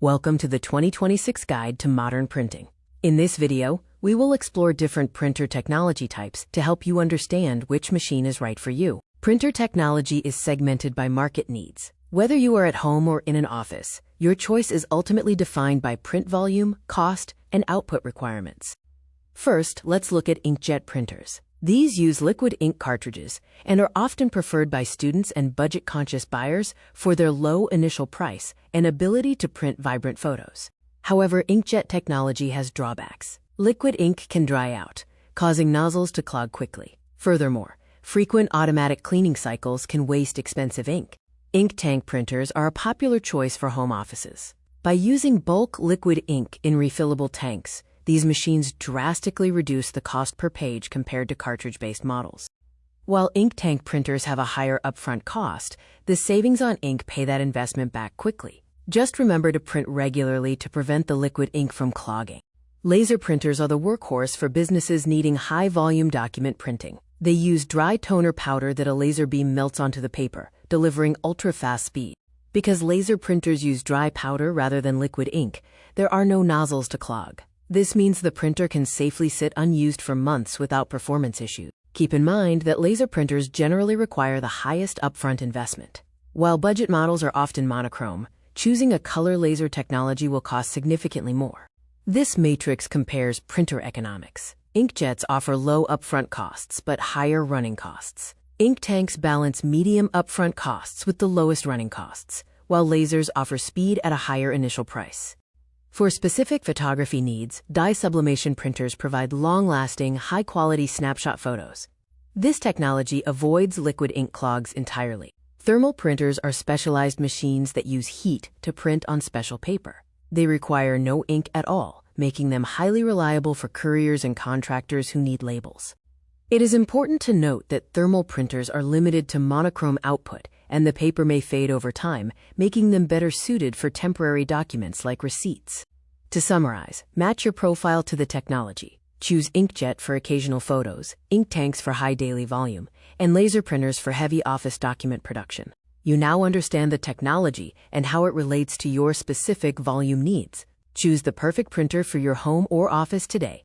Welcome to the 2026 Guide to Modern Printing. In this video, we will explore different printer technology types to help you understand which machine is right for you. Printer technology is segmented by market needs. Whether you are at home or in an office, your choice is ultimately defined by print volume, cost, and output requirements. First, let's look at inkjet printers. These use liquid ink cartridges and are often preferred by students and budget-conscious buyers for their low initial price and ability to print vibrant photos. However, inkjet technology has drawbacks. Liquid ink can dry out, causing nozzles to clog quickly. Furthermore, frequent automatic cleaning cycles can waste expensive ink. Ink tank printers are a popular choice for home offices. By using bulk liquid ink in refillable tanks, these machines drastically reduce the cost per page compared to cartridge-based models. While ink tank printers have a higher upfront cost, the savings on ink pay that investment back quickly. Just remember to print regularly to prevent the liquid ink from clogging. Laser printers are the workhorse for businesses needing high-volume document printing. They use dry toner powder that a laser beam melts onto the paper, delivering ultra-fast speed. Because laser printers use dry powder rather than liquid ink, there are no nozzles to clog. This means the printer can safely sit unused for months without performance issues. Keep in mind that laser printers generally require the highest upfront investment. While budget models are often monochrome, choosing a color laser technology will cost significantly more. This matrix compares printer economics. Inkjets offer low upfront costs but higher running costs. Ink tanks balance medium upfront costs with the lowest running costs, while lasers offer speed at a higher initial price. For specific photography needs, dye-sublimation printers provide long-lasting, high-quality snapshot photos. This technology avoids liquid ink clogs entirely. Thermal printers are specialized machines that use heat to print on special paper. They require no ink at all, making them highly reliable for couriers and contractors who need labels. It is important to note that thermal printers are limited to monochrome output, and the paper may fade over time, making them better suited for temporary documents like receipts. To summarize, match your profile to the technology. Choose inkjet for occasional photos, ink tanks for high daily volume, and laser printers for heavy office document production. You now understand the technology and how it relates to your specific volume needs. Choose the perfect printer for your home or office today.